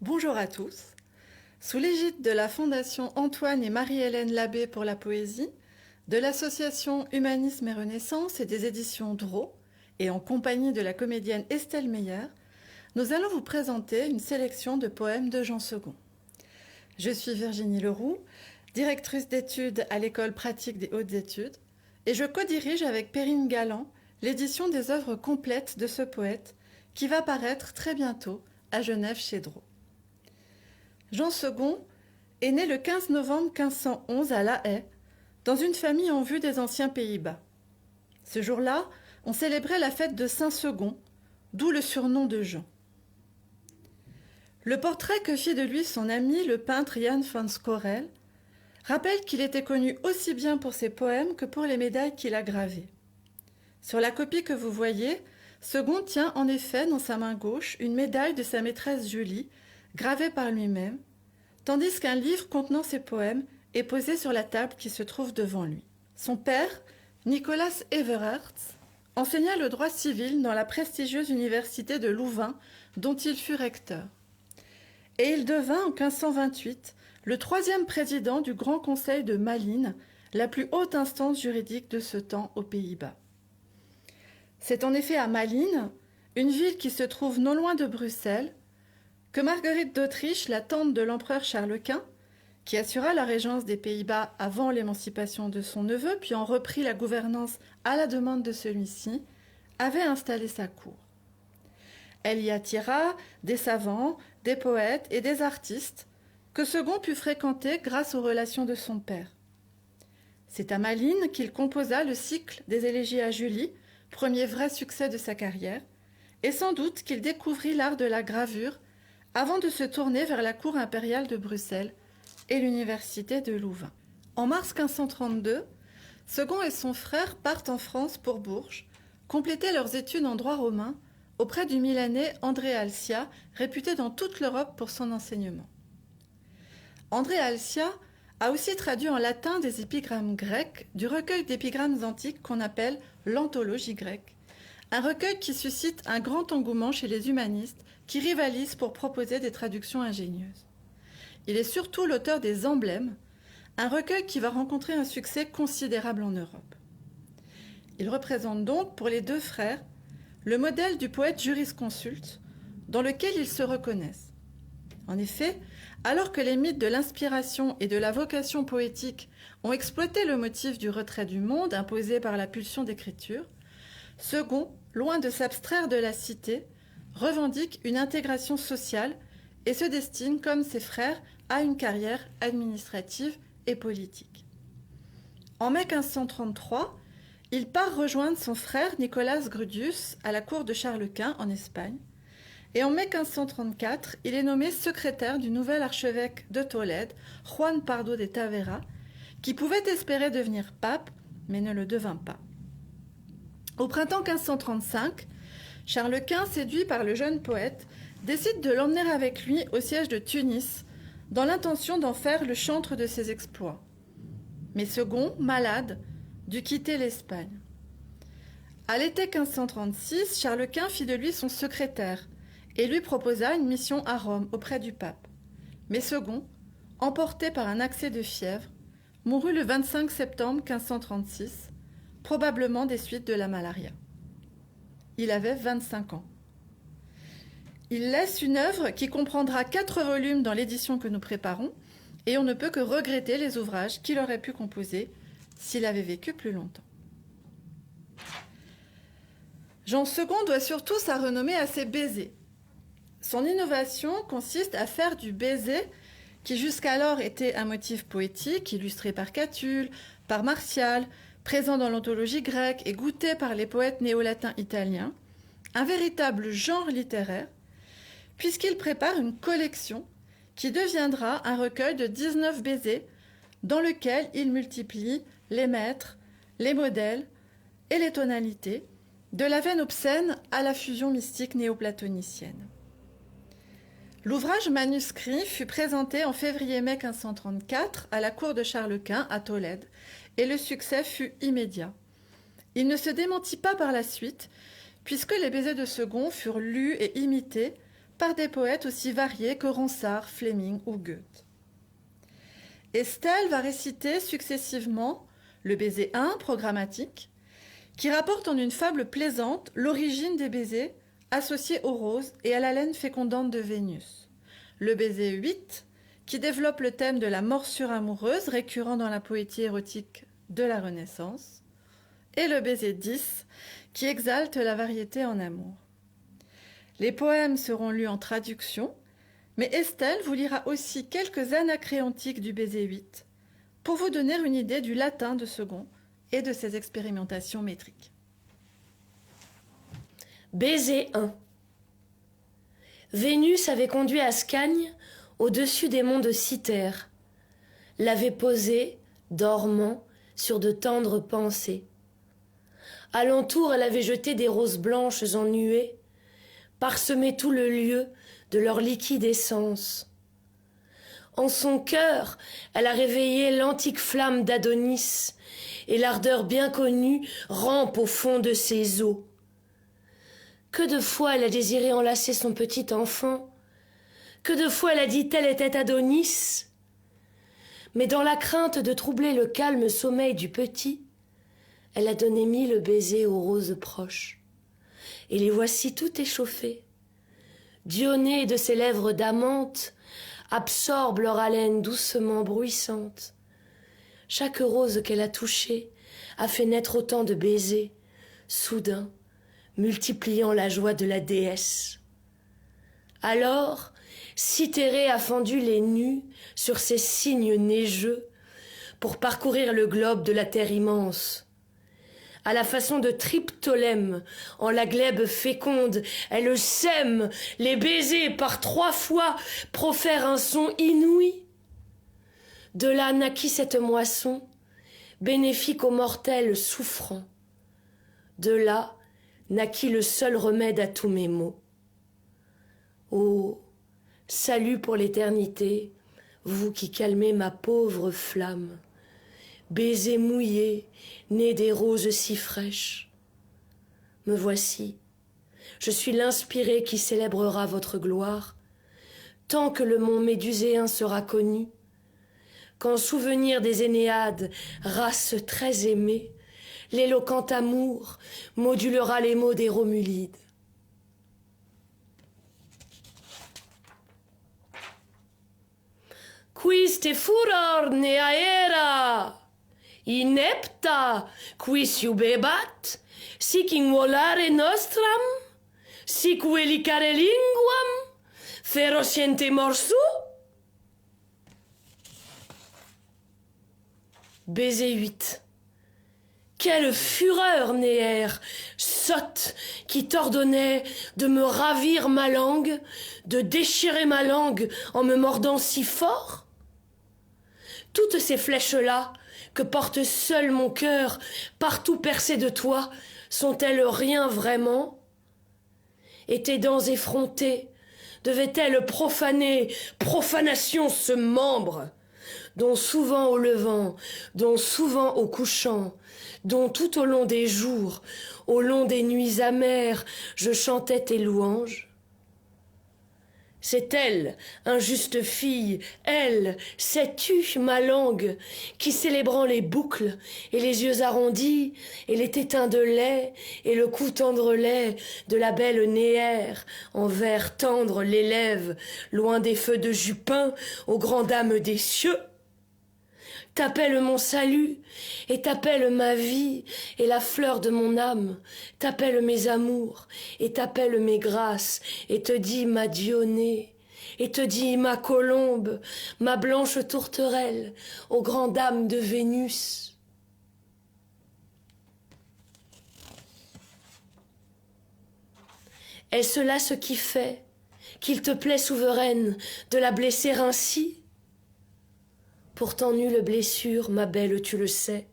Bonjour à tous. Sous l'égide de la Fondation Antoine et Marie-Hélène Labbé pour la poésie, de l'association Humanisme et Renaissance et des éditions Draw, et en compagnie de la comédienne Estelle Meyer, nous allons vous présenter une sélection de poèmes de Jean Second. Je suis Virginie Leroux, directrice d'études à l'École pratique des hautes études, et je co-dirige avec Perrine Galland l'édition des œuvres complètes de ce poète qui va paraître très bientôt à Genève chez Draw. Jean Second est né le 15 novembre 1511 à La Haye, dans une famille en vue des anciens Pays-Bas. Ce jour-là, on célébrait la fête de Saint-Second, d'où le surnom de Jean. Le portrait que fit de lui son ami le peintre Jan van Scorel rappelle qu'il était connu aussi bien pour ses poèmes que pour les médailles qu'il a gravées. Sur la copie que vous voyez, Second tient en effet dans sa main gauche une médaille de sa maîtresse Julie, gravée par lui-même, tandis qu'un livre contenant ses poèmes est posé sur la table qui se trouve devant lui. Son père, Nicolas Everarts, enseigna le droit civil dans la prestigieuse université de Louvain, dont il fut recteur. Et il devint en 1528 le troisième président du Grand Conseil de Malines, la plus haute instance juridique de ce temps aux Pays-Bas. C'est en effet à Malines, une ville qui se trouve non loin de Bruxelles, que Marguerite d'Autriche, la tante de l'empereur Charles Quint, qui assura la régence des Pays-Bas avant l'émancipation de son neveu, puis en reprit la gouvernance à la demande de celui-ci, avait installé sa cour. Elle y attira des savants, des poètes et des artistes que Second put fréquenter grâce aux relations de son père. C'est à Malines qu'il composa le cycle des élégies à Julie, premier vrai succès de sa carrière, et sans doute qu'il découvrit l'art de la gravure avant de se tourner vers la cour impériale de Bruxelles et l'université de Louvain. En mars 1532, Second et son frère partent en France pour Bourges, compléter leurs études en droit romain auprès du Milanais André Alcia, réputé dans toute l'Europe pour son enseignement. André Alcia a aussi traduit en latin des épigrammes grecques du recueil d'épigrammes antiques qu'on appelle l'Anthologie grecque, un recueil qui suscite un grand engouement chez les humanistes qui rivalisent pour proposer des traductions ingénieuses. Il est surtout l'auteur des Emblèmes, un recueil qui va rencontrer un succès considérable en Europe. Il représente donc pour les deux frères le modèle du poète jurisconsulte dans lequel ils se reconnaissent. En effet, alors que les mythes de l'inspiration et de la vocation poétique ont exploité le motif du retrait du monde imposé par la pulsion d'écriture, Second, loin de s'abstraire de la cité, revendique une intégration sociale et se destine, comme ses frères, à une carrière administrative et politique. En mai 1533, il part rejoindre son frère Nicolas Grudius à la cour de Charles Quint en Espagne, et en mai 1534, il est nommé secrétaire du nouvel archevêque de Tolède, Juan Pardo de Tavera, qui pouvait espérer devenir pape, mais ne le devint pas. Au printemps 1535, Charles Quint, séduit par le jeune poète, décide de l'emmener avec lui au siège de Tunis, dans l'intention d'en faire le chantre de ses exploits. Mais Second, malade, dut quitter l'Espagne. À l'été 1536, Charles Quint fit de lui son secrétaire et lui proposa une mission à Rome auprès du pape. Mais Second, emporté par un accès de fièvre, mourut le 25 septembre 1536, probablement des suites de la malaria. Il avait 25 ans. Il laisse une œuvre qui comprendra 4 volumes dans l'édition que nous préparons, et on ne peut que regretter les ouvrages qu'il aurait pu composer s'il avait vécu plus longtemps. Jean Second doit surtout sa renommée à ses baisers. Son innovation consiste à faire du baiser, qui jusqu'alors était un motif poétique, illustré par Catulle, par Martial, présent dans l'anthologie grecque et goûté par les poètes néo-latins italiens, un véritable genre littéraire, puisqu'il prépare une collection qui deviendra un recueil de 19 baisers dans lequel il multiplie les maîtres, les modèles et les tonalités, de la veine obscène à la fusion mystique néoplatonicienne. L'ouvrage manuscrit fut présenté en février-mai 1534 à la cour de Charles Quint à Tolède, et le succès fut immédiat. Il ne se démentit pas par la suite, puisque les baisers de Second furent lus et imités par des poètes aussi variés que Ronsard, Fleming ou Goethe. Estelle va réciter successivement le baiser 1, programmatique, qui rapporte en une fable plaisante l'origine des baisers associés aux roses et à la laine fécondante de Vénus. Le baiser 8, qui développe le thème de la morsure amoureuse récurrent dans la poésie érotique de la Renaissance. Et le baiser 10, qui exalte la variété en amour. Les poèmes seront lus en traduction, mais Estelle vous lira aussi quelques anacréontiques du baiser 8 pour vous donner une idée du latin de second et de ses expérimentations métriques. Baiser 1. Vénus avait conduit Ascagne au-dessus des monts de Cythère, l'avait posé, dormant, sur de tendres pensées. Alentour, elle avait jeté des roses blanches en nuées, parsemé tout le lieu de leur liquide essence. En son cœur, elle a réveillé l'antique flamme d'Adonis, et l'ardeur bien connue rampe au fond de ses eaux. Que de fois elle a désiré enlacer son petit enfant, que de fois elle a dit tel était Adonis. Mais dans la crainte de troubler le calme sommeil du petit, elle a donné 1000 baisers aux roses proches. Et les voici tout échauffées. Dionée de ses lèvres d'amante absorbe leur haleine doucement bruissante. Chaque rose qu'elle a touchée a fait naître autant de baisers, soudain, multipliant la joie de la déesse. Alors, Cythérée a fendu les nues sur ses cygnes neigeux pour parcourir le globe de la terre immense. À la façon de Triptolème, en la glèbe féconde, elle sème les baisers par 3 fois, profère un son inouï. De là naquit cette moisson, bénéfique aux mortels souffrants. De là naquit le seul remède à tous mes maux. Ô, salut pour l'éternité, vous qui calmez ma pauvre flamme. Baiser mouillé, né des roses si fraîches. Me voici, je suis l'inspiré qui célébrera votre gloire, tant que le mont Méduséen sera connu, qu'en souvenir des Énéades, race très aimée, l'éloquent amour modulera les mots des Romulides. Quis te furor neaera, inepta quis iubebat, sic in volare nostram, sic velicare linguam, ferociente morsu. Baiser 8. Quelle fureur, Néère, sotte, qui t'ordonnait de me ravir ma langue, de déchirer ma langue en me mordant si fort. Toutes ces flèches-là, que porte seul mon cœur, partout percées de toi, sont-elles rien vraiment? Et tes dents effrontées, devaient-elles profaner, profanation ce membre, dont souvent au levant, dont souvent au couchant, dont tout au long des jours, au long des nuits amères, je chantais tes louanges? C'est elle, injuste fille, elle, sais-tu, ma langue, qui célébrant les boucles, et les yeux arrondis, et les tétins de lait, et le cou tendre lait de la belle Néère, en vers tendre l'élève, loin des feux de Jupin, aux grandes dames des cieux, t'appelle mon salut, et t'appelle ma vie, et la fleur de mon âme, t'appelle mes amours, et t'appelle mes grâces, et te dit ma Dionée, et te dit ma colombe, ma blanche tourterelle, aux grandes dames de Vénus. Est-ce là ce qui fait qu'il te plaît, souveraine, de la blesser ainsi? Pourtant nulle blessure, ma belle, tu le sais,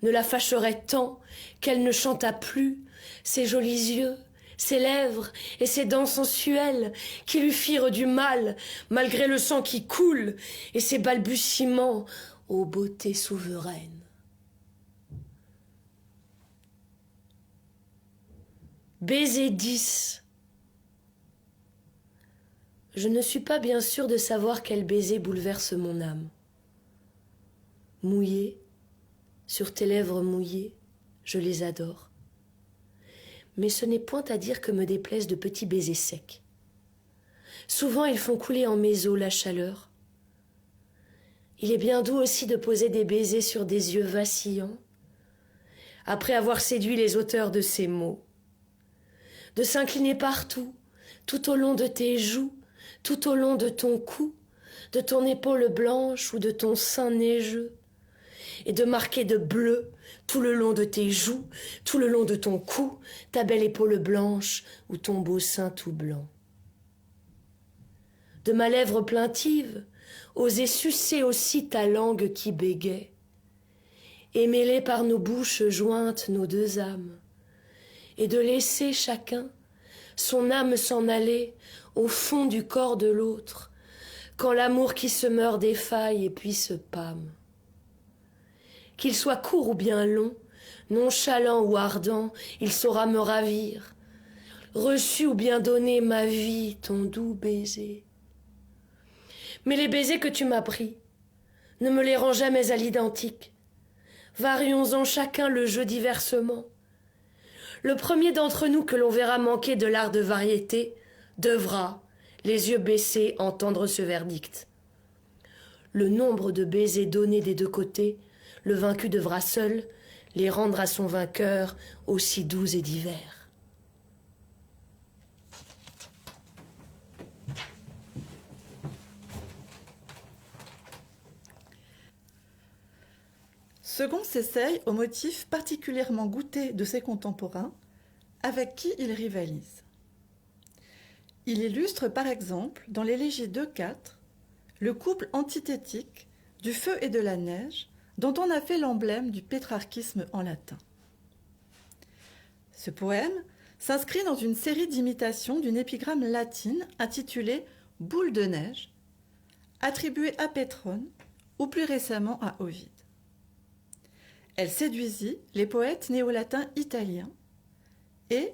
ne la fâcherait tant qu'elle ne chantât plus ses jolis yeux, ses lèvres et ses dents sensuelles qui lui firent du mal, malgré le sang qui coule et ses balbutiements, ô beauté souveraine. Baiser 10. Je ne suis pas bien sûre de savoir quel baiser bouleverse mon âme. Mouillés, sur tes lèvres mouillées, je les adore. Mais ce n'est point à dire que me déplaisent de petits baisers secs. Souvent ils font couler en mes os la chaleur. Il est bien doux aussi de poser des baisers sur des yeux vacillants, après avoir séduit les auteurs de ces mots, de s'incliner partout, tout au long de tes joues, tout au long de ton cou, de ton épaule blanche ou de ton sein neigeux, et de marquer de bleu tout le long de tes joues, tout le long de ton cou, ta belle épaule blanche ou ton beau sein tout blanc. De ma lèvre plaintive, oser sucer aussi ta langue qui bégait, et mêler par nos bouches jointes nos deux âmes, et de laisser chacun son âme s'en aller au fond du corps de l'autre, quand l'amour qui se meurt défaille et puis se pâme. Qu'il soit court ou bien long, nonchalant ou ardent, il saura me ravir, reçu ou bien donné ma vie, ton doux baiser. Mais les baisers que tu m'as pris, ne me les rends jamais à l'identique. Varions-en chacun le jeu diversement. Le premier d'entre nous que l'on verra manquer de l'art de variété devra, les yeux baissés, entendre ce verdict. Le nombre de baisers donnés des deux côtés, le vaincu devra seul les rendre à son vainqueur aussi doux et divers. Second s'essaye au motif particulièrement goûté de ses contemporains, avec qui il rivalise. Il illustre par exemple, dans l'élégie 2-4, le couple antithétique du feu et de la neige, dont on a fait l'emblème du pétrarchisme en latin. Ce poème s'inscrit dans une série d'imitations d'une épigramme latine intitulée « Boule de neige », attribuée à Pétrone ou plus récemment à Ovide. Elle séduisit les poètes néo-latins italiens et,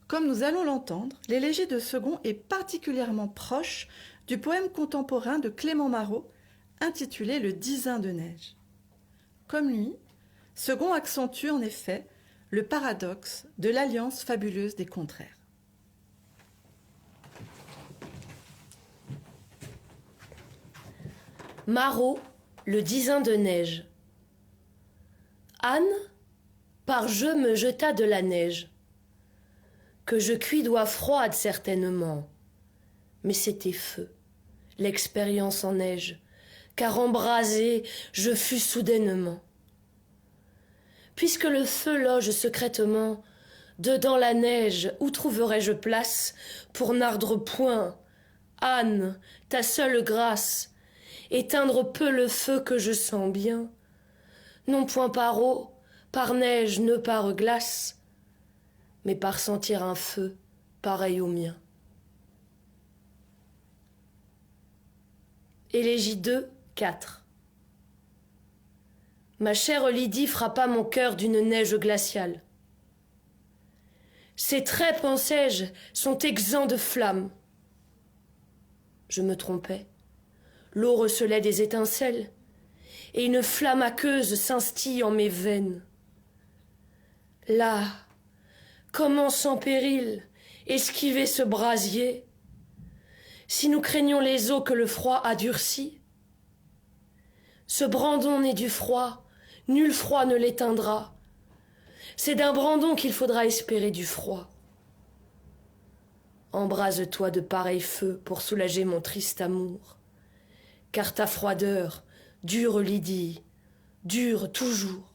comme nous allons l'entendre, l'élégie de Second est particulièrement proche du poème contemporain de Clément Marot intitulé « Le Dizain de neige ». Comme lui, Second accentue en effet le paradoxe de l'alliance fabuleuse des contraires. Marot, le dizain de neige. Anne, par jeu me jeta de la neige, que je cuidois froide certainement, mais c'était feu, l'expérience en neige, car embrasé je fus soudainement. Puisque le feu loge secrètement dedans la neige, où trouverais-je place pour n'ardre point, Anne, ta seule grâce, éteindre peu le feu que je sens bien, non point par eau, par neige, ne par glace, mais par sentir un feu pareil au mien. Élégie 2, 4. Ma chère Lydie frappa mon cœur d'une neige glaciale. Ses traits, pensais-je, sont exempts de flammes. Je me trompais. L'eau recelait des étincelles, et une flamme aqueuse s'instille en mes veines. Là, comment sans péril esquiver ce brasier, si nous craignons les eaux que le froid a durcies? Ce brandon né du froid, nul froid ne l'éteindra. C'est d'un brandon qu'il faudra espérer du froid. Embrase-toi de pareil feu pour soulager mon triste amour, car ta froideur dure, Lydie, dure toujours.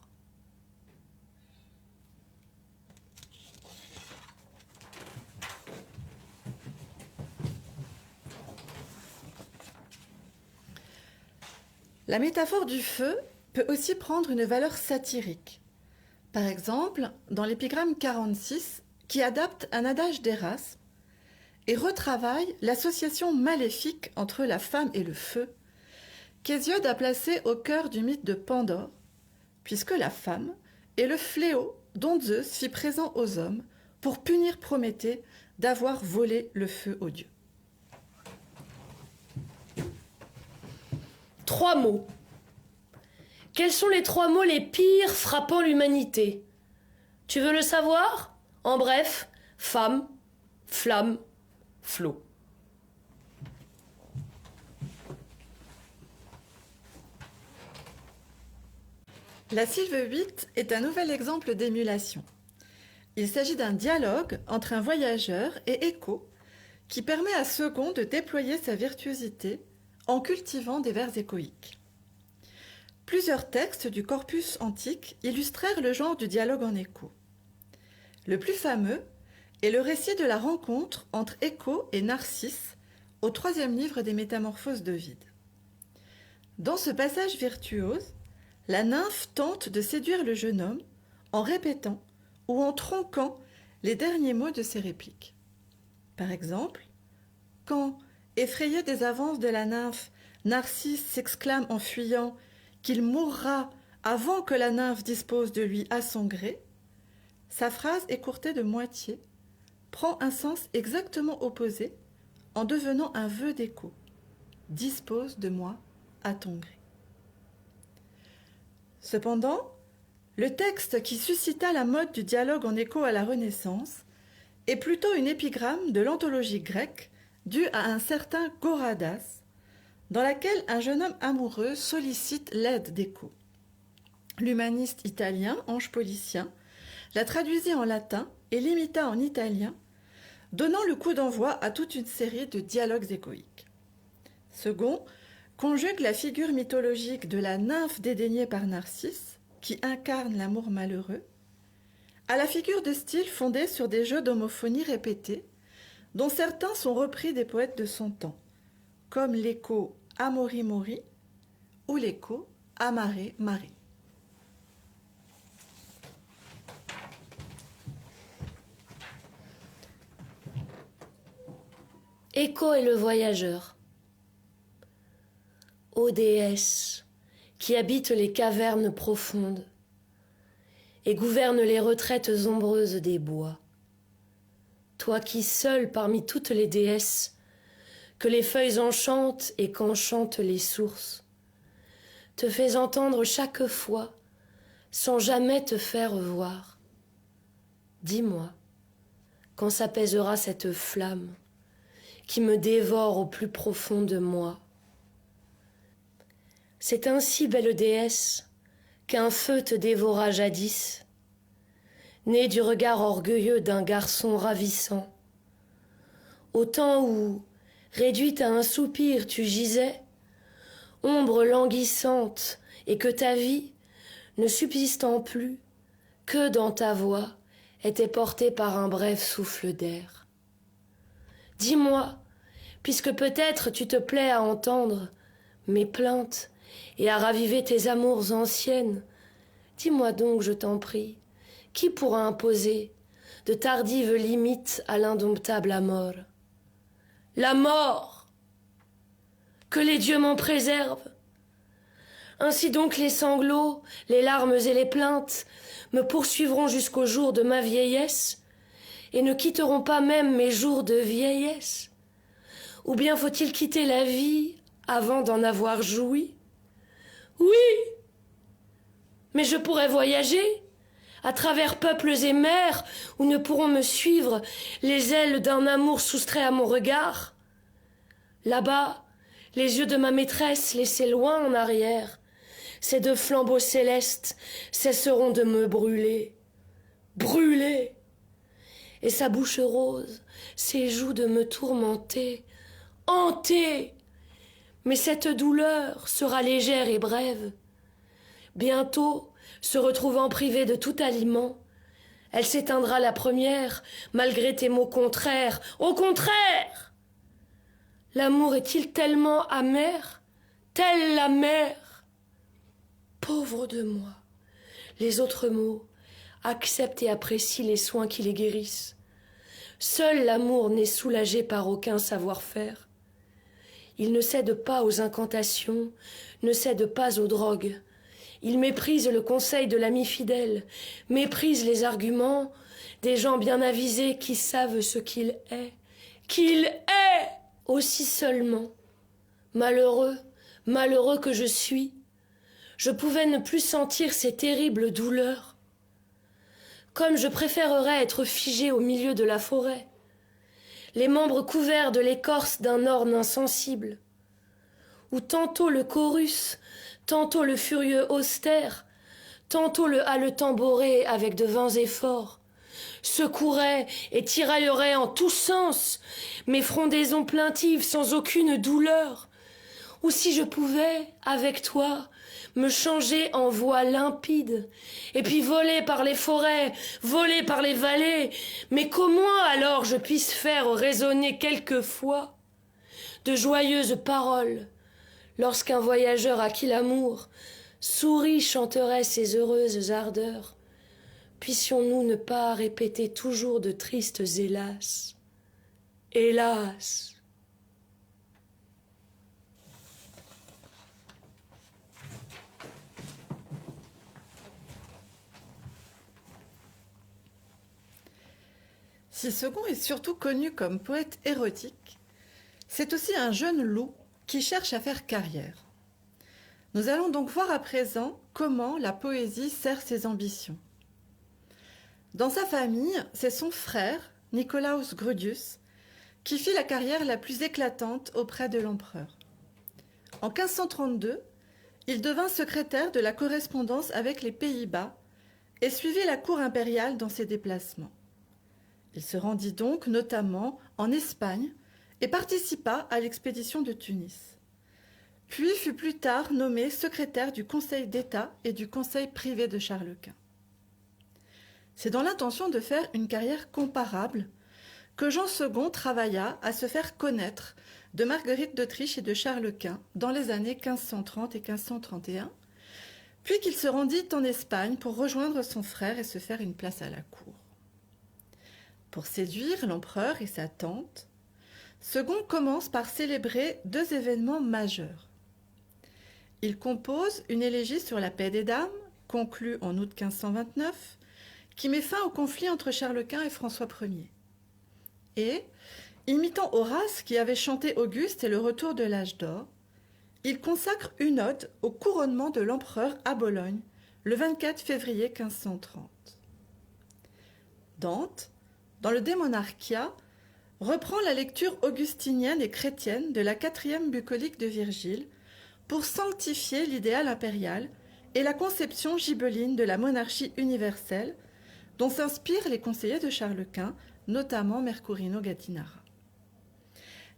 La métaphore du feu peut aussi prendre une valeur satirique. Par exemple, dans l'épigramme 46, qui adapte un adage d'Érasme et retravaille l'association maléfique entre la femme et le feu, qu'Hésiode a placé au cœur du mythe de Pandore, puisque la femme est le fléau dont Zeus fit présent aux hommes pour punir Prométhée d'avoir volé le feu aux dieux. 3 mots. Quels sont les 3 mots les pires frappant l'humanité? Tu veux le savoir? En bref, femme, flamme, flot. La sylve 8 est un nouvel exemple d'émulation. Il s'agit d'un dialogue entre un voyageur et Écho qui permet à Second de déployer sa virtuosité en cultivant des vers échoïques. Plusieurs textes du corpus antique illustrèrent le genre du dialogue en écho. Le plus fameux est le récit de la rencontre entre Écho et Narcisse au 3e livre des Métamorphoses d'Ovide. Dans ce passage virtuose, la nymphe tente de séduire le jeune homme en répétant ou en tronquant les derniers mots de ses répliques. Par exemple, quand, effrayé des avances de la nymphe, Narcisse s'exclame en fuyant qu'il mourra avant que la nymphe dispose de lui à son gré, sa phrase écourtée de moitié prend un sens exactement opposé en devenant un vœu d'Écho. Dispose de moi à ton gré. Cependant, le texte qui suscita la mode du dialogue en écho à la Renaissance est plutôt une épigramme de l'anthologie grecque due à un certain Goradas, dans laquelle un jeune homme amoureux sollicite l'aide d'Écho. L'humaniste italien Ange Policien la traduisit en latin et l'imita en italien, donnant le coup d'envoi à toute une série de dialogues échoïques. Second conjugue la figure mythologique de la nymphe dédaignée par Narcisse, qui incarne l'amour malheureux, à la figure de style fondée sur des jeux d'homophonie répétés, dont certains sont repris des poètes de son temps, comme l'écho Amori Mori ou l'écho Amare Mare. Écho et le voyageur. Ô déesse, qui habites les cavernes profondes et gouverne les retraites ombreuses des bois, toi qui seule parmi toutes les déesses, que les feuilles enchantent et qu'enchantent les sources, te fais entendre chaque fois sans jamais te faire voir. Dis-moi, quand s'apaisera cette flamme qui me dévore au plus profond de moi. C'est ainsi, belle déesse, qu'un feu te dévora jadis, né du regard orgueilleux d'un garçon ravissant. Au temps où, réduite à un soupir, tu gisais, ombre languissante, et que ta vie, ne subsistant plus, que dans ta voix, était portée par un bref souffle d'air. Dis-moi, puisque peut-être tu te plais à entendre mes plaintes et à raviver tes amours anciennes, dis-moi donc, je t'en prie, qui pourra imposer de tardives limites à l'indomptable amour? La mort! Que les dieux m'en préservent! Ainsi donc les sanglots, les larmes et les plaintes me poursuivront jusqu'au jour de ma vieillesse et ne quitteront pas même mes jours de vieillesse? Ou bien faut-il quitter la vie avant d'en avoir joui? Oui, mais je pourrais voyager à travers peuples et mers où ne pourront me suivre les ailes d'un amour soustrait à mon regard. Là-bas, les yeux de ma maîtresse laissés loin en arrière, ces 2 flambeaux célestes cesseront de me brûler. Brûler! Et sa bouche rose, ses joues de me tourmenter, hanter. Mais cette douleur sera légère et brève. Bientôt, se retrouvant privée de tout aliment, elle s'éteindra la première, malgré tes mots contraires. Au contraire! L'amour est-il tellement amer, telle la mer? Pauvre de moi, les autres mots acceptent et apprécient les soins qui les guérissent. Seul l'amour n'est soulagé par aucun savoir-faire. Il ne cède pas aux incantations, ne cède pas aux drogues. Il méprise le conseil de l'ami fidèle, méprise les arguments des gens bien avisés qui savent ce qu'il est. Qu'il est! Aussi seulement, malheureux, malheureux que je suis, je pouvais ne plus sentir ces terribles douleurs. Comme je préférerais être figé au milieu de la forêt, les membres couverts de l'écorce d'un orne insensible, où tantôt le chorus, tantôt le furieux austère, tantôt le haletant boré avec de vains efforts, secourait et tiraillerait en tous sens mes frondaisons plaintives sans aucune douleur, ou si je pouvais, avec toi, me changer en voix limpide, et puis voler par les forêts, voler par les vallées, mais qu'au moins alors je puisse faire résonner quelquefois de joyeuses paroles, lorsqu'un voyageur à qui l'amour sourit chanterait ses heureuses ardeurs, puissions-nous ne pas répéter toujours de tristes hélas, hélas. Si Second est surtout connu comme poète érotique, c'est aussi un jeune loup qui cherche à faire carrière. Nous allons donc voir à présent comment la poésie sert ses ambitions. Dans sa famille, c'est son frère, Nicolaus Grudius, qui fit la carrière la plus éclatante auprès de l'empereur. En 1532, il devint secrétaire de la correspondance avec les Pays-Bas et suivit la cour impériale dans ses déplacements. Il se rendit donc notamment en Espagne et participa à l'expédition de Tunis. Puis fut plus tard nommé secrétaire du Conseil d'État et du Conseil privé de Charles Quint. C'est dans l'intention de faire une carrière comparable que Jean II travailla à se faire connaître de Marguerite d'Autriche et de Charles Quint dans les années 1530 et 1531, puis qu'il se rendit en Espagne pour rejoindre son frère et se faire une place à la cour. Pour séduire l'empereur et sa tante, Second commence par célébrer deux événements majeurs. Il compose une élégie sur la paix des dames, conclue en août 1529, qui met fin au conflit entre Charles Quint et François Ier. Et, imitant Horace qui avait chanté Auguste et le retour de l'âge d'or, il consacre une ode au couronnement de l'empereur à Bologne, le 24 février 1530. Dante, dans le De Monarchia, reprend la lecture augustinienne et chrétienne de la 4e bucolique de Virgile pour sanctifier l'idéal impérial et la conception gibelline de la monarchie universelle dont s'inspirent les conseillers de Charles Quint, notamment Mercurino Gattinara.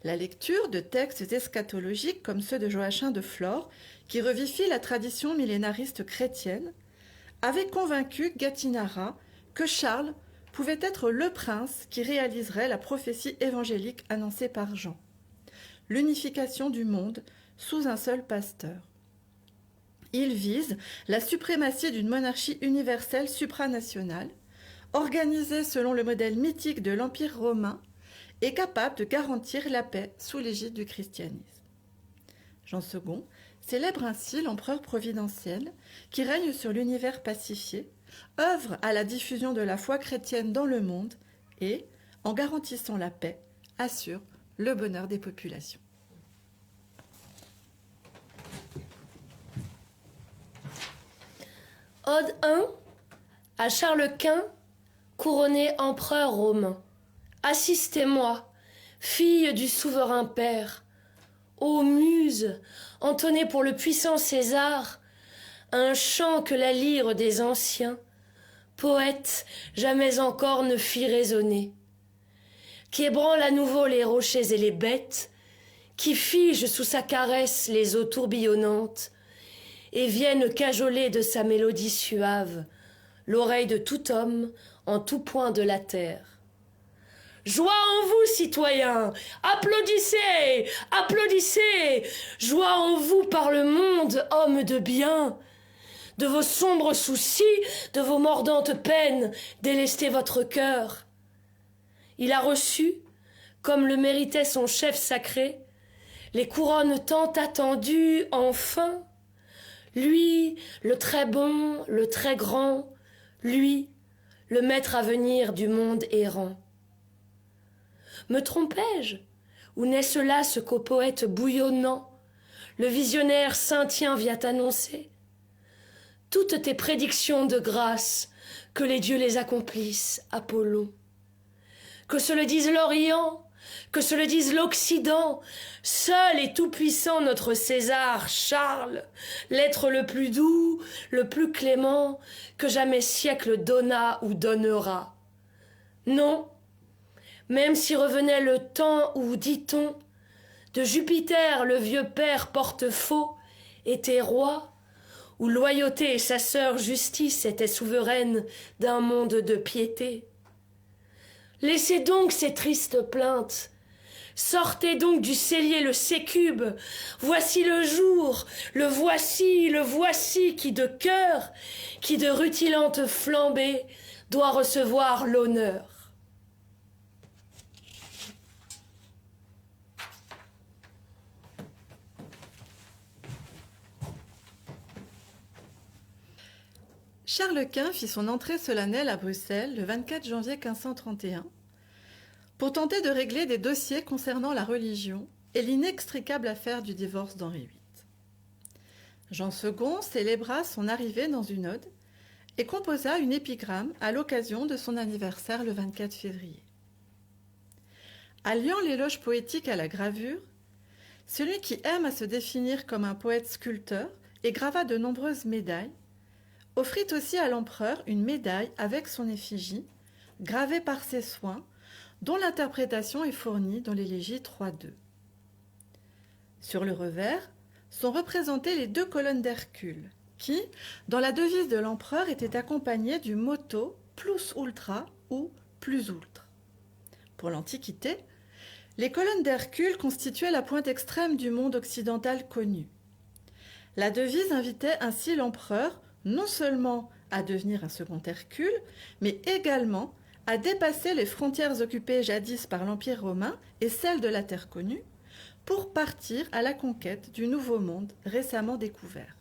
La lecture de textes eschatologiques comme ceux de Joachim de Flore, qui revivifient la tradition millénariste chrétienne, avait convaincu Gattinara que Charles pouvait être le prince qui réaliserait la prophétie évangélique annoncée par Jean, l'unification du monde sous un seul pasteur. Il vise la suprématie d'une monarchie universelle supranationale, organisée selon le modèle mythique de l'Empire romain et capable de garantir la paix sous l'égide du christianisme. Jean II célèbre ainsi l'empereur providentiel qui règne sur l'univers pacifié, œuvre à la diffusion de la foi chrétienne dans le monde et, en garantissant la paix, assure le bonheur des populations. Ode 1 à Charles Quint, couronné empereur romain. Assistez-moi, fille du souverain père. Ô muse, entonnez pour le puissant César un chant que la lyre des anciens, poète jamais encore ne fit résonner, qui ébranle à nouveau les rochers et les bêtes, qui fige sous sa caresse les eaux tourbillonnantes, et viennent cajoler de sa mélodie suave l'oreille de tout homme en tout point de la terre. Joie en vous, citoyens, applaudissez, applaudissez, joie en vous par le monde, hommes de bien. De vos sombres soucis, de vos mordantes peines, délestez votre cœur. Il a reçu, comme le méritait son chef sacré, les couronnes tant attendues, enfin. Lui, le très bon, le très grand, lui, le maître à venir du monde errant. Me trompais-je, ou n'est-ce là ce qu'au poète bouillonnant le visionnaire Saint-Tien vient t'annoncer. Toutes tes prédictions de grâce, que les dieux les accomplissent, Apollon. Que se le dise l'Orient, que se le dise l'Occident, seul et tout-puissant notre César, Charles, l'être le plus doux, le plus clément, que jamais siècle donna ou donnera. Non, même si revenait le temps où, dit-on, de Jupiter le vieux père porte-faux était roi, où loyauté et sa sœur justice étaient souveraines d'un monde de piété. Laissez donc ces tristes plaintes, sortez donc du cellier le sécube, voici le jour, le voici qui de cœur, qui de rutilantes flambées doit recevoir l'honneur. Charles Quint fit son entrée solennelle à Bruxelles le 24 janvier 1531 pour tenter de régler des dossiers concernant la religion et l'inextricable affaire du divorce d'Henri VIII. Jean II célébra son arrivée dans une ode et composa une épigramme à l'occasion de son anniversaire le 24 février. Alliant l'éloge poétique à la gravure, celui qui aime à se définir comme un poète sculpteur et grava de nombreuses médailles, offrit aussi à l'empereur une médaille avec son effigie, gravée par ses soins, dont l'interprétation est fournie dans l'élégie 3.2. Sur le revers sont représentées les 2 colonnes d'Hercule, qui, dans la devise de l'empereur, étaient accompagnées du motto plus ultra ou plus ultra. Pour l'Antiquité, les colonnes d'Hercule constituaient la pointe extrême du monde occidental connu. La devise invitait ainsi l'empereur non seulement à devenir un second Hercule, mais également à dépasser les frontières occupées jadis par l'Empire romain et celles de la terre connue, pour partir à la conquête du nouveau monde récemment découvert.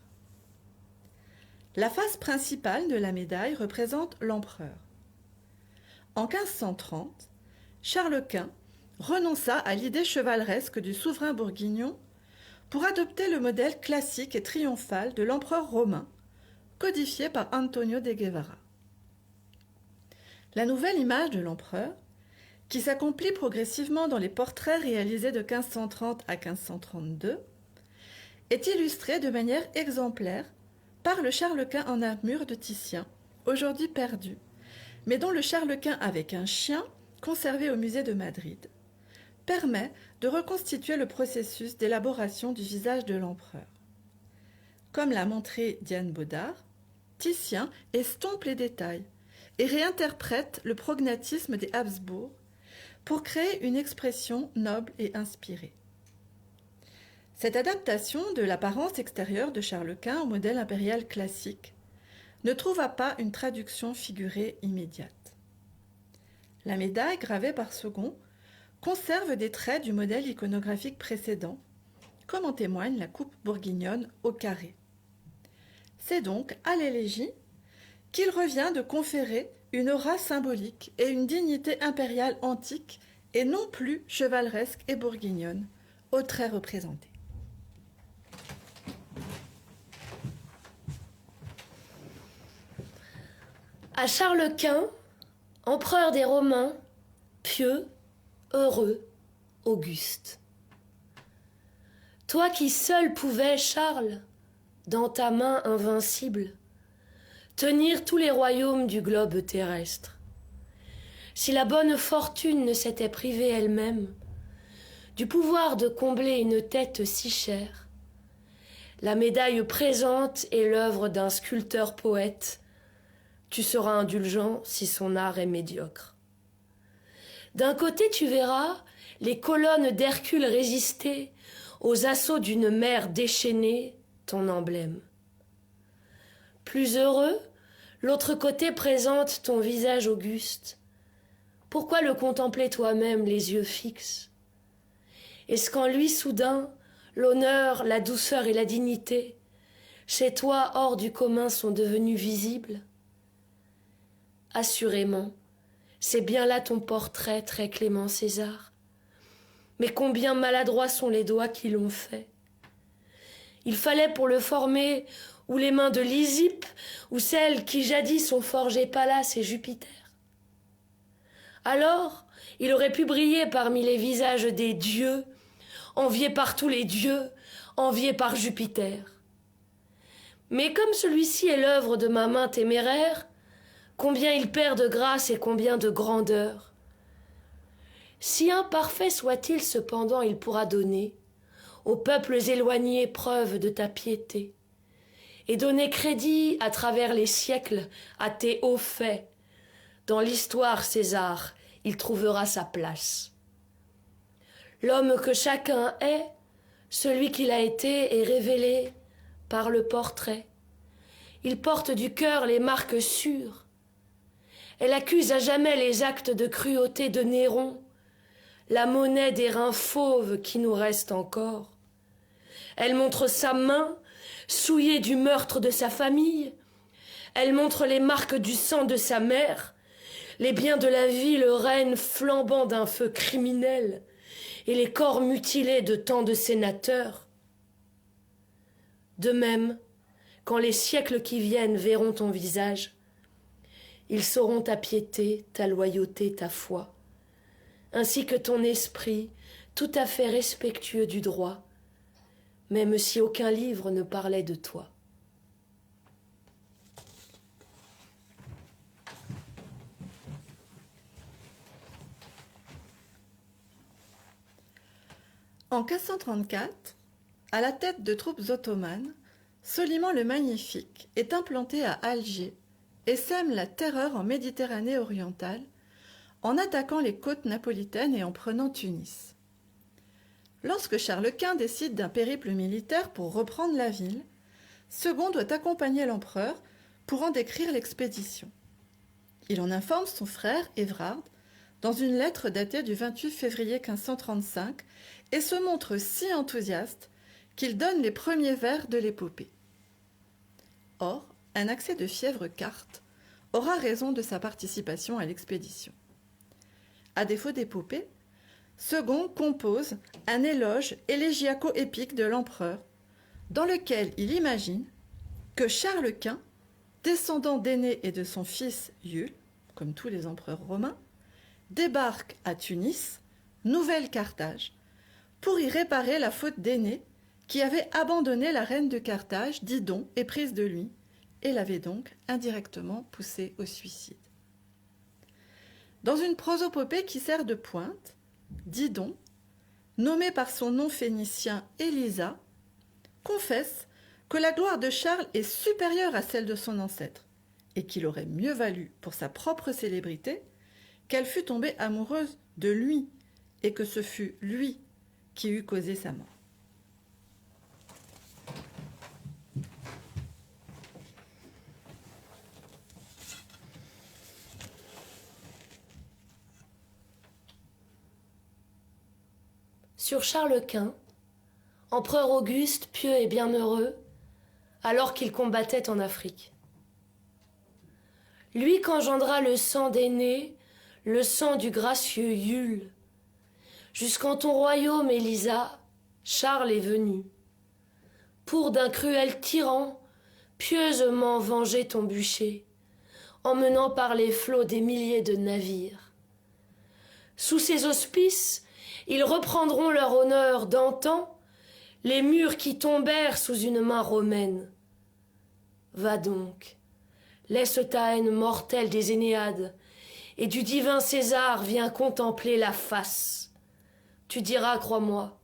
La face principale de la médaille représente l'empereur. En 1530, Charles Quint renonça à l'idée chevaleresque du souverain bourguignon pour adopter le modèle classique et triomphal de l'empereur romain, codifié par Antonio de Guevara. La nouvelle image de l'empereur, qui s'accomplit progressivement dans les portraits réalisés de 1530 à 1532, est illustrée de manière exemplaire par le Charles Quint en armure de Titien, aujourd'hui perdu, mais dont le Charles Quint avec un chien, conservé au musée de Madrid, permet de reconstituer le processus d'élaboration du visage de l'empereur. Comme l'a montré Diane Baudard, Titien estompe les détails et réinterprète le prognatisme des Habsbourg pour créer une expression noble et inspirée. Cette adaptation de l'apparence extérieure de Charles Quint au modèle impérial classique ne trouva pas une traduction figurée immédiate. La médaille gravée par Second conserve des traits du modèle iconographique précédent, comme en témoigne la coupe bourguignonne au carré. C'est donc à l'élégie qu'il revient de conférer une aura symbolique et une dignité impériale antique et non plus chevaleresque et bourguignonne, aux traits représentés. À Charles Quint, empereur des Romains, pieux, heureux, auguste. Toi qui seul pouvais, Charles, dans ta main invincible, tenir tous les royaumes du globe terrestre. Si la bonne fortune ne s'était privée elle-même du pouvoir de combler une tête si chère, la médaille présente est l'œuvre d'un sculpteur-poète. Tu seras indulgent si son art est médiocre. D'un côté, tu verras les colonnes d'Hercule résister aux assauts d'une mer déchaînée, ton emblème. Plus heureux, l'autre côté présente ton visage auguste. Pourquoi le contempler toi-même les yeux fixes? Est-ce qu'en lui soudain, l'honneur, la douceur et la dignité, chez toi hors du commun, sont devenus visibles? Assurément, c'est bien là ton portrait, très clément César. Mais combien maladroits sont les doigts qui l'ont fait. Il fallait pour le former ou les mains de Lysippe, ou celles qui jadis ont forgé Pallas et Jupiter. Alors, il aurait pu briller parmi les visages des dieux, envié par tous les dieux, envié par Jupiter. Mais comme celui-ci est l'œuvre de ma main téméraire, combien il perd de grâce et combien de grandeur. Si imparfait soit-il, cependant, il pourra donner aux peuples éloignés preuve de ta piété, et donner crédit à travers les siècles à tes hauts faits. Dans l'histoire, César, il trouvera sa place. L'homme que chacun est, celui qu'il a été, est révélé par le portrait. Il porte du cœur les marques sûres. Elle accuse à jamais les actes de cruauté de Néron, la monnaie des reins fauves qui nous reste encore. Elle montre sa main, souillée du meurtre de sa famille. Elle montre les marques du sang de sa mère, les biens de la ville reine flambant d'un feu criminel, et les corps mutilés de tant de sénateurs. De même, quand les siècles qui viennent verront ton visage, ils sauront ta piété, ta loyauté, ta foi, ainsi que ton esprit tout à fait respectueux du droit, même si aucun livre ne parlait de toi. En 1534, à la tête de troupes ottomanes, Soliman le Magnifique est implanté à Alger et sème la terreur en Méditerranée orientale en attaquant les côtes napolitaines et en prenant Tunis. Lorsque Charles Quint décide d'un périple militaire pour reprendre la ville, Second doit accompagner l'empereur pour en décrire l'expédition. Il en informe son frère Évrard dans une lettre datée du 28 février 1535 et se montre si enthousiaste qu'il donne les premiers vers de l'épopée. Or, un accès de fièvre carte aura raison de sa participation à l'expédition. À défaut d'épopée, Second compose un éloge élégiaco-épique de l'empereur, dans lequel il imagine que Charles Quint, descendant d'Énée et de son fils Iule, comme tous les empereurs romains, débarque à Tunis, Nouvelle-Carthage, pour y réparer la faute d'Énée, qui avait abandonné la reine de Carthage, Didon, éprise de lui, et l'avait donc indirectement poussé au suicide. Dans une prosopopée qui sert de pointe, Didon, nommé par son nom phénicien Élisa, confesse que la gloire de Charles est supérieure à celle de son ancêtre, et qu'il aurait mieux valu pour sa propre célébrité qu'elle fût tombée amoureuse de lui, et que ce fût lui qui eût causé sa mort. Sur Charles Quint, empereur auguste, pieux et bienheureux, alors qu'il combattait en Afrique. Lui qu'engendra le sang d'Énée, le sang du gracieux Iule. Jusqu'en ton royaume, Élisa, Charles est venu, pour d'un cruel tyran pieusement venger ton bûcher, emmenant par les flots des milliers de navires. Sous ses auspices, ils reprendront leur honneur d'antan, les murs qui tombèrent sous une main romaine. Va donc, laisse ta haine mortelle des Énéades, et du divin César viens contempler la face. Tu diras, crois-moi,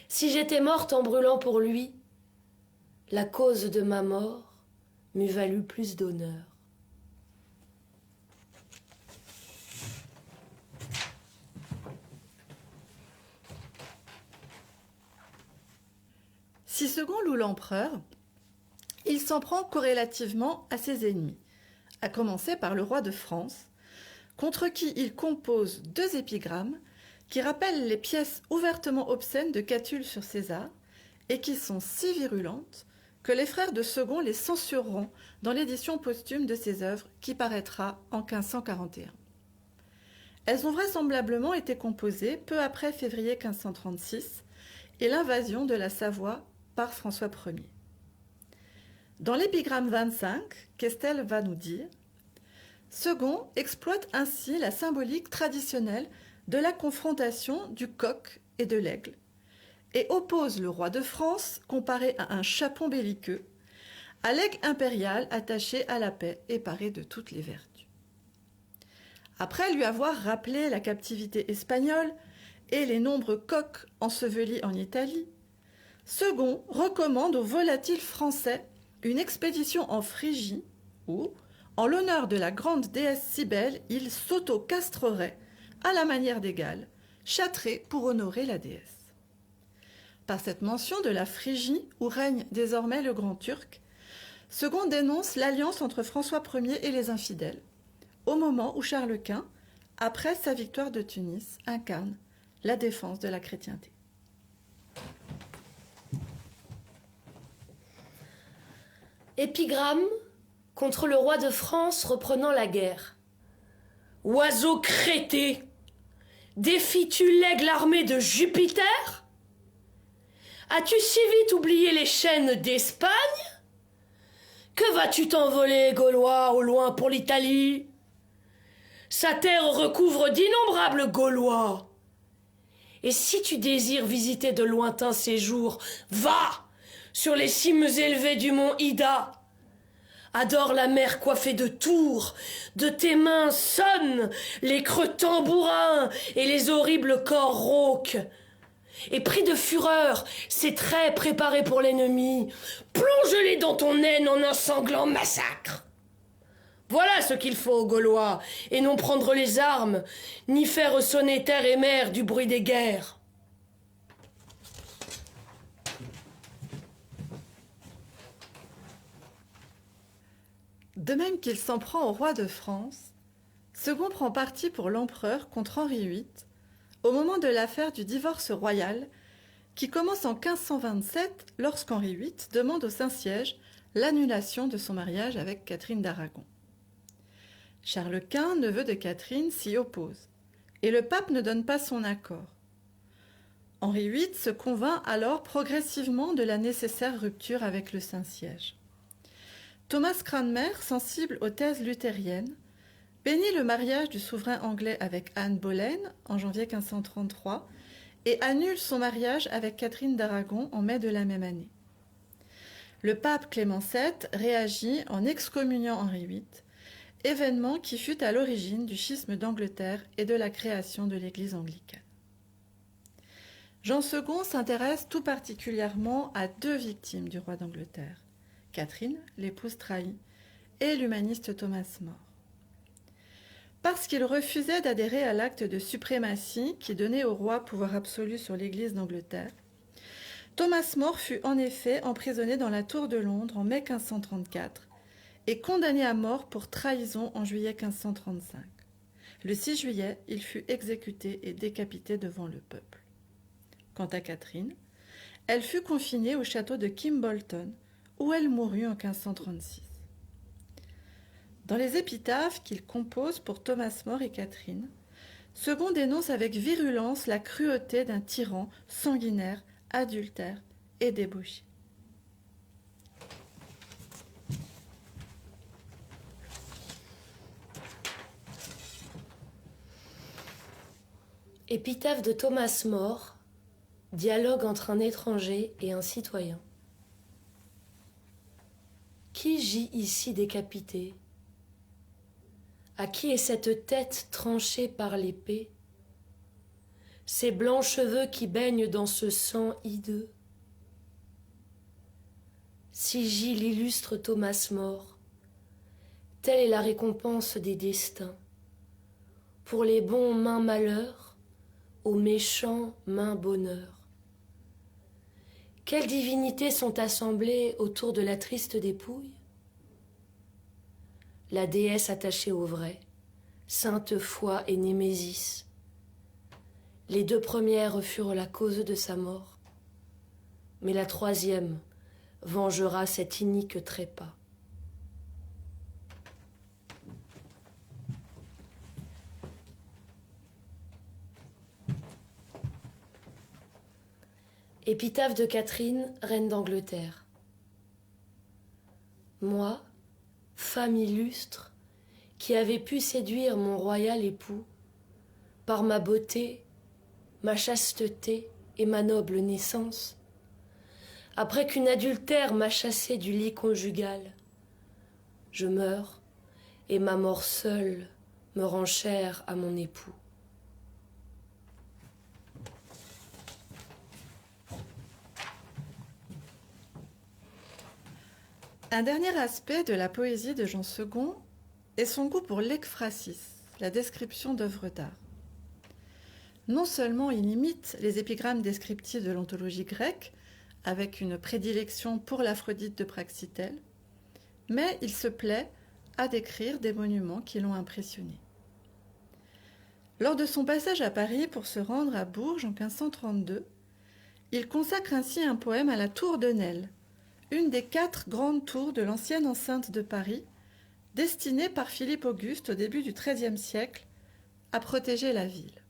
si j'étais morte en brûlant pour lui, la cause de ma mort m'eût valu plus d'honneur. Si Second loue l'empereur, il s'en prend corrélativement à ses ennemis, à commencer par le roi de France, contre qui il compose 2 épigrammes qui rappellent les pièces ouvertement obscènes de Catulle sur César et qui sont si virulentes que les frères de Second les censureront dans l'édition posthume de ses œuvres qui paraîtra en 1541. Elles ont vraisemblablement été composées peu après février 1536 et l'invasion de la Savoie par François Ier. Dans l'épigramme 25, qu'Estelle va nous dire, Second exploite ainsi la symbolique traditionnelle de la confrontation du coq et de l'aigle et oppose le roi de France, comparé à un chapon belliqueux, à l'aigle impérial attaché à la paix et paré de toutes les vertus. Après lui avoir rappelé la captivité espagnole et les nombreux coqs ensevelis en Italie, Second recommande aux volatiles français une expédition en Phrygie où, en l'honneur de la grande déesse Cybèle, il s'auto-castrerait, à la manière des Galles, châtrés pour honorer la déesse. Par cette mention de la Phrygie, où règne désormais le Grand Turc, Second dénonce l'alliance entre François Ier et les infidèles, au moment où Charles Quint, après sa victoire de Tunis, incarne la défense de la chrétienté. Épigramme contre le roi de France reprenant la guerre. Oiseau crété, défies-tu l'aigle armé de Jupiter? As-tu si vite oublié les chaînes d'Espagne? Que vas-tu t'envoler, Gaulois, au loin pour l'Italie? Sa terre recouvre d'innombrables Gaulois. Et si tu désires visiter de lointains séjours, va sur les cimes élevées du mont Ida. Adore la mer coiffée de tours, de tes mains sonnent les creux tambourins et les horribles corps rauques. Et pris de fureur, ces traits préparés pour l'ennemi, plonge-les dans ton haine en un sanglant massacre. Voilà ce qu'il faut aux Gaulois, et non prendre les armes, ni faire sonner terre et mer du bruit des guerres. De même qu'il s'en prend au roi de France, Second prend parti pour l'empereur contre Henri VIII au moment de l'affaire du divorce royal qui commence en 1527 lorsqu'Henri VIII demande au Saint-Siège l'annulation de son mariage avec Catherine d'Aragon. Charles Quint, neveu de Catherine, s'y oppose et le pape ne donne pas son accord. Henri VIII se convainc alors progressivement de la nécessaire rupture avec le Saint-Siège. Thomas Cranmer, sensible aux thèses luthériennes, bénit le mariage du souverain anglais avec Anne Boleyn en janvier 1533 et annule son mariage avec Catherine d'Aragon en mai de la même année. Le pape Clément VII réagit en excommuniant Henri VIII, événement qui fut à l'origine du schisme d'Angleterre et de la création de l'Église anglicane. Jean II s'intéresse tout particulièrement à deux victimes du roi d'Angleterre, Catherine, l'épouse trahie, et l'humaniste Thomas More. Parce qu'il refusait d'adhérer à l'acte de suprématie qui donnait au roi pouvoir absolu sur l'Église d'Angleterre, Thomas More fut en effet emprisonné dans la Tour de Londres en mai 1534 et condamné à mort pour trahison en juillet 1535. Le 6 juillet, il fut exécuté et décapité devant le peuple. Quant à Catherine, elle fut confinée au château de Kimbolton, où elle mourut en 1536. Dans les épitaphes qu'il compose pour Thomas More et Catherine, Second dénonce avec virulence la cruauté d'un tyran sanguinaire, adultère et débauché. Épitaphe de Thomas More, dialogue entre un étranger et un citoyen. Qui gît ici décapité? À qui est cette tête tranchée par l'épée? Ces blancs cheveux qui baignent dans ce sang hideux? Si gît l'illustre Thomas More, telle est la récompense des destins. Pour les bons mains malheur, aux méchants mains bonheur. Quelles divinités sont assemblées autour de la triste dépouille? La déesse attachée au vrai, sainte foi et Némésis. Les deux premières furent la cause de sa mort, mais la troisième vengera cet inique trépas. Épitaphe de Catherine, reine d'Angleterre. Moi, femme illustre, qui avait pu séduire mon royal époux, par ma beauté, ma chasteté et ma noble naissance, après qu'une adultère m'a chassée du lit conjugal, je meurs, et ma mort seule me rend chère à mon époux. Un dernier aspect de la poésie de Jean II est son goût pour l'ekphrasis, la description d'œuvres d'art. Non seulement il imite les épigrammes descriptives de l'anthologie grecque, avec une prédilection pour l'Aphrodite de Praxitèle, mais il se plaît à décrire des monuments qui l'ont impressionné. Lors de son passage à Paris pour se rendre à Bourges en 1532, il consacre ainsi un poème à la tour de Nesle, une des 4 grandes tours de l'ancienne enceinte de Paris, destinée par Philippe Auguste au début du XIIIe siècle à protéger la ville.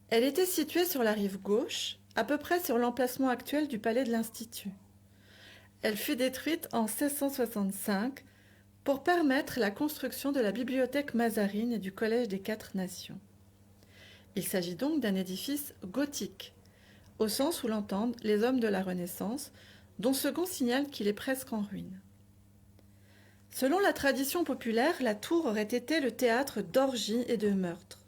Elle était située sur la rive gauche, à peu près sur l'emplacement actuel du palais de l'Institut. Elle fut détruite en 1665 pour permettre la construction de la bibliothèque Mazarine et du Collège des 4 Nations. Il s'agit donc d'un édifice gothique, au sens où l'entendent les hommes de la Renaissance, dont Second signale qu'il est presque en ruine. Selon la tradition populaire, la tour aurait été le théâtre d'orgies et de meurtres.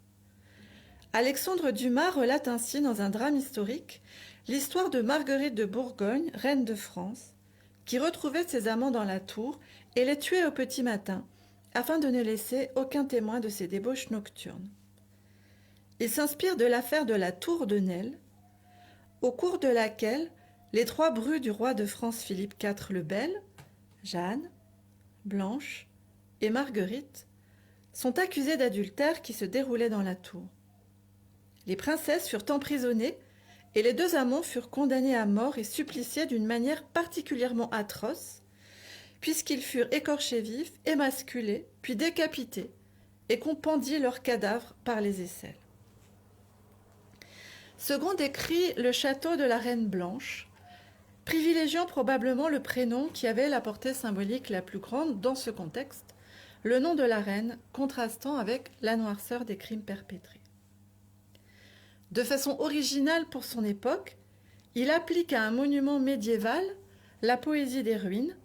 Alexandre Dumas relate ainsi dans un drame historique l'histoire de Marguerite de Bourgogne, reine de France, qui retrouvait ses amants dans la tour et les tuait au petit matin, afin de ne laisser aucun témoin de ses débauches nocturnes. Il s'inspire de l'affaire de la tour de Nesle, au cours de laquelle les 3 brus du roi de France Philippe IV le Bel, Jeanne, Blanche et Marguerite, sont accusés d'adultère qui se déroulait dans la tour. Les princesses furent emprisonnées et les 2 amants furent condamnés à mort et suppliciés d'une manière particulièrement atroce, puisqu'ils furent écorchés vifs, émasculés, puis décapités, et qu'on pendit leurs cadavres par les aisselles. Second décrit le château de la Reine Blanche, privilégiant probablement le prénom qui avait la portée symbolique la plus grande dans ce contexte, le nom de la reine contrastant avec la noirceur des crimes perpétrés. De façon originale pour son époque, il applique à un monument médiéval la poésie des ruines,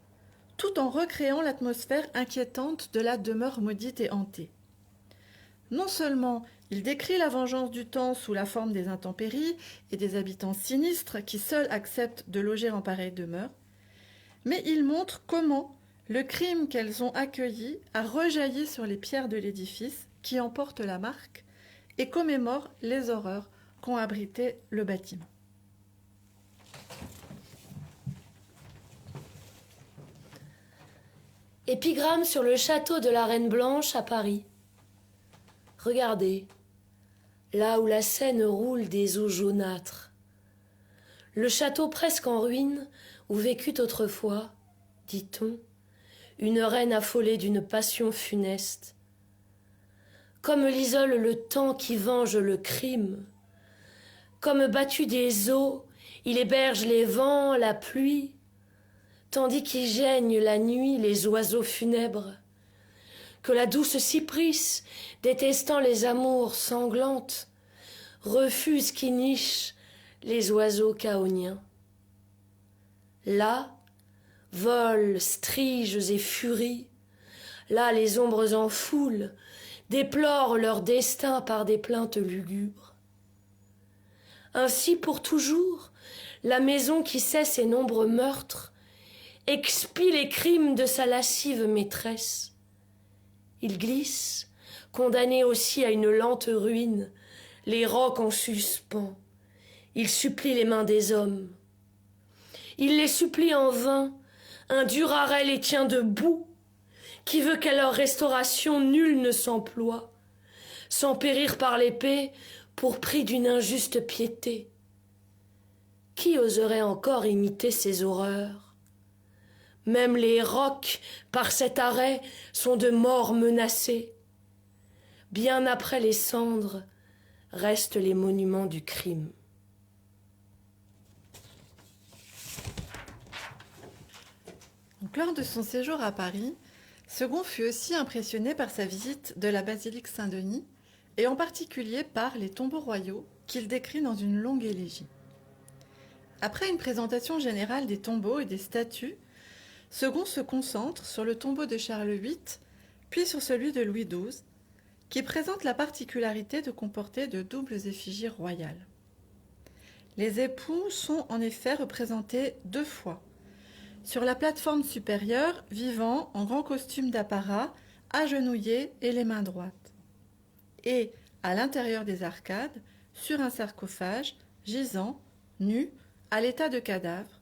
tout en recréant l'atmosphère inquiétante de la demeure maudite et hantée. Non seulement il décrit la vengeance du temps sous la forme des intempéries et des habitants sinistres qui seuls acceptent de loger en pareille demeure, mais il montre comment le crime qu'elles ont accueilli a rejailli sur les pierres de l'édifice qui en portent la marque et commémore les horreurs qu'ont abrité le bâtiment. Épigramme sur le château de la Reine Blanche à Paris. Regardez, là où la Seine roule des eaux jaunâtres. Le château presque en ruine où vécut autrefois, dit-on, une reine affolée d'une passion funeste. Comme l'isole le temps qui venge le crime, comme battu des eaux, il héberge les vents, la pluie, tandis qu'il geigne la nuit les oiseaux funèbres, que la douce cyprisse, détestant les amours sanglantes, refuse qui niche les oiseaux chaoniens. Là, vols, striges et furies, là les ombres en foule déplorent leur destin par des plaintes lugubres. Ainsi pour toujours, la maison qui sait ses nombreux meurtres expie les crimes de sa lascive maîtresse. Il glisse, condamné aussi à une lente ruine, les rocs en suspens. Il supplie les mains des hommes. Il les supplie en vain. Un dur arrêt les tient debout, qui veut qu'à leur restauration nul ne s'emploie, sans périr par l'épée pour prix d'une injuste piété. Qui oserait encore imiter ces horreurs? Même les rocs, par cet arrêt, sont de mort menacés. Bien après les cendres, restent les monuments du crime. Lors de son séjour à Paris, Second fut aussi impressionné par sa visite de la basilique Saint-Denis, et en particulier par les tombeaux royaux qu'il décrit dans une longue élégie. Après une présentation générale des tombeaux et des statues, Second se concentre sur le tombeau de Charles VIII, puis sur celui de Louis XII, qui présente la particularité de comporter de doubles effigies royales. Les époux sont en effet représentés 2 fois. Sur la plateforme supérieure, vivant en grand costume d'apparat, agenouillés et les mains droites. Et, à l'intérieur des arcades, sur un sarcophage, gisant, nus, à l'état de cadavre,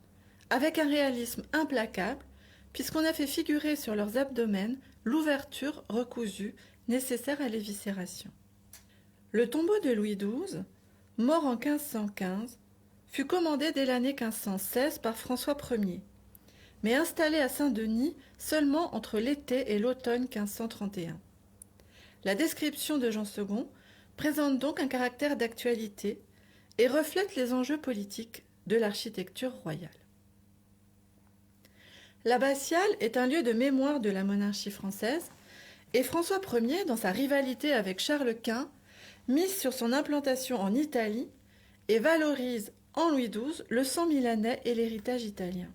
avec un réalisme implacable, puisqu'on a fait figurer sur leurs abdomens l'ouverture recousue nécessaire à l'éviscération. Le tombeau de Louis XII, mort en 1515, fut commandé dès l'année 1516 par François Ier, mais installé à Saint-Denis seulement entre l'été et l'automne 1531. La description de Jean II présente donc un caractère d'actualité et reflète les enjeux politiques de l'architecture royale. L'abbatiale est un lieu de mémoire de la monarchie française et François Ier, dans sa rivalité avec Charles Quint, mise sur son implantation en Italie et valorise en Louis XII le sang milanais et l'héritage italien.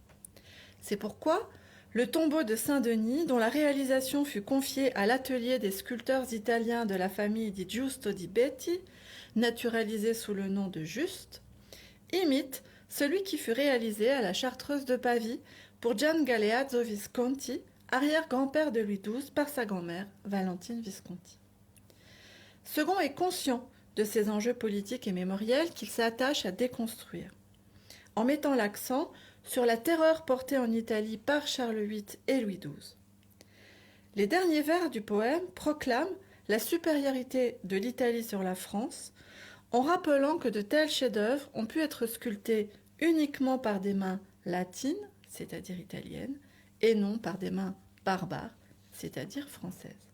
C'est pourquoi le tombeau de Saint-Denis, dont la réalisation fut confiée à l'atelier des sculpteurs italiens de la famille di Giusto di Betti, naturalisé sous le nom de Juste, imite celui qui fut réalisé à la Chartreuse de Pavie pour Gian Galeazzo Visconti, arrière-grand-père de Louis XII par sa grand-mère, Valentine Visconti. Second est conscient de ces enjeux politiques et mémoriels qu'il s'attache à déconstruire, en mettant l'accent sur la terreur portée en Italie par Charles VIII et Louis XII. Les derniers vers du poème proclament la supériorité de l'Italie sur la France, en rappelant que de tels chefs-d'œuvre ont pu être sculptés uniquement par des mains latines, c'est-à-dire italiennes, et non par des mains barbares, c'est-à-dire françaises.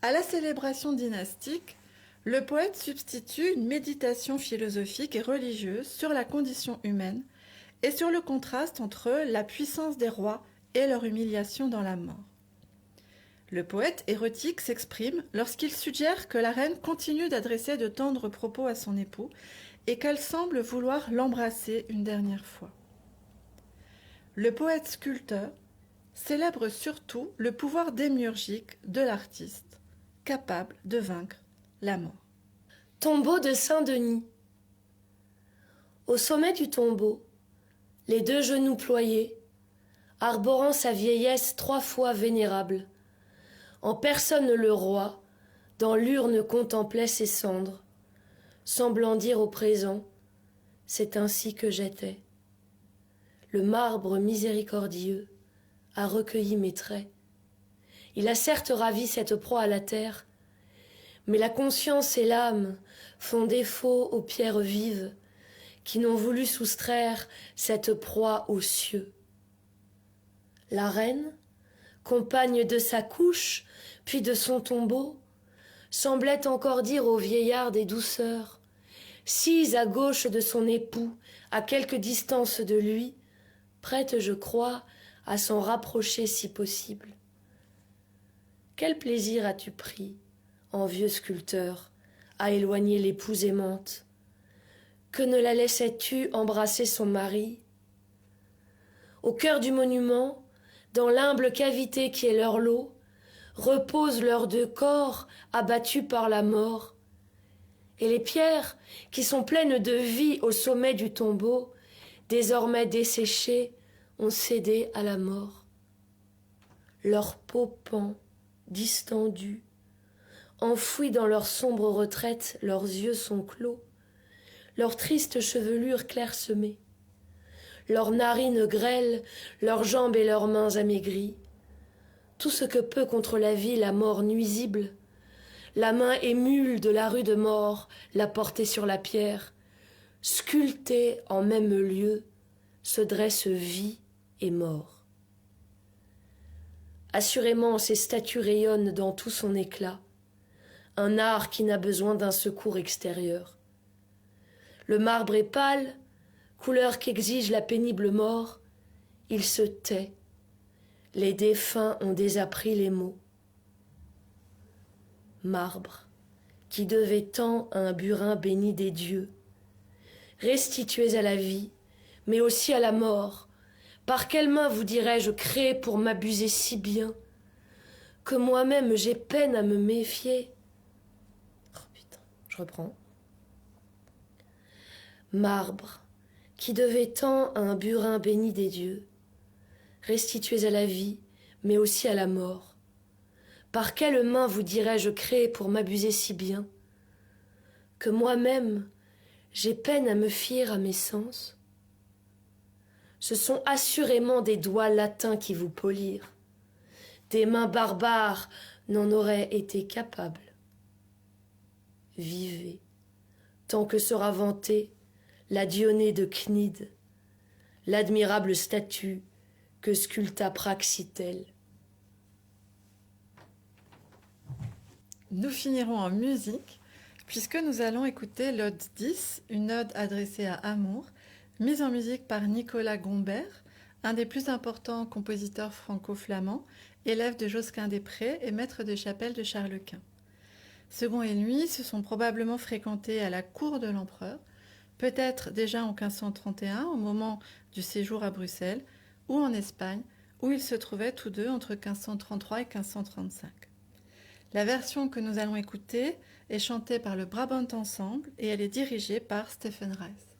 À la célébration dynastique, le poète substitue une méditation philosophique et religieuse sur la condition humaine et sur le contraste entre la puissance des rois et leur humiliation dans la mort. Le poète érotique s'exprime lorsqu'il suggère que la reine continue d'adresser de tendres propos à son époux et qu'elle semble vouloir l'embrasser une dernière fois. Le poète sculpteur célèbre surtout le pouvoir démiurgique de l'artiste, capable de vaincre la mort. Tombeau de Saint-Denis. Au sommet du tombeau, les 2 genoux ployés, arborant sa vieillesse 3 fois vénérable, en personne le roi, dans l'urne contemplait ses cendres, semblant dire au présent, c'est ainsi que j'étais. Le marbre miséricordieux a recueilli mes traits. Il a certes ravi cette proie à la terre, mais la conscience et l'âme font défaut aux pierres vives qui n'ont voulu soustraire cette proie aux cieux. La reine, compagne de sa couche, puis de son tombeau, semblait encore dire au vieillard des douceurs, sise à gauche de son époux, à quelque distance de lui, prête, je crois, à s'en rapprocher si possible. Quel plaisir as-tu pris, envieux sculpteur, à éloigner l'épouse aimante? Que ne la laissais-tu embrasser son mari? Au cœur du monument, dans l'humble cavité qui est leur lot, reposent leurs 2 corps abattus par la mort. Et les pierres, qui sont pleines de vie au sommet du tombeau, désormais desséchées, ont cédé à la mort. Leur peau pend, distendue, enfouis dans leur sombre retraite, leurs yeux sont clos, leur triste chevelure clairsemée, leurs narines grêles, leurs jambes et leurs mains amaigries, tout ce que peut contre la vie la mort nuisible, la main émule de la rude mort, la portée sur la pierre, sculptée en même lieu, se dresse vie et mort. Assurément, ces statues rayonnent dans tout son éclat, un art qui n'a besoin d'un secours extérieur. Le marbre est pâle, couleur qu'exige la pénible mort, il se tait. Les défunts ont désappris les mots. Marbre, qui devait tant à un burin béni des dieux, restitués à la vie, mais aussi à la mort, par quelle main vous dirais-je créé pour m'abuser si bien, que moi-même j'ai peine à me méfier. Oh putain, je reprends. Marbre, qui devait tant à un burin béni des dieux, restitués à la vie, mais aussi à la mort. Par quelle main vous dirais-je créé pour m'abuser si bien, que moi-même j'ai peine à me fier à mes sens? Ce sont assurément des doigts latins qui vous polirent. Des mains barbares n'en auraient été capables. Vivez, tant que sera vantée la Dionée de Cnide, l'admirable statue que sculpta Praxitèle. Nous finirons en musique, puisque nous allons écouter l'ode 10, une ode adressée à Amour, mise en musique par Nicolas Gombert, un des plus importants compositeurs franco-flamands, élève de Josquin-des-Prés et maître de chapelle de Charles Quint. Second et lui se sont probablement fréquentés à la cour de l'empereur, peut-être déjà en 1531, au moment du séjour à Bruxelles, ou en Espagne, où ils se trouvaient tous deux entre 1533 et 1535. La version que nous allons écouter est chantée par le Brabant Ensemble et elle est dirigée par Stephen Rice.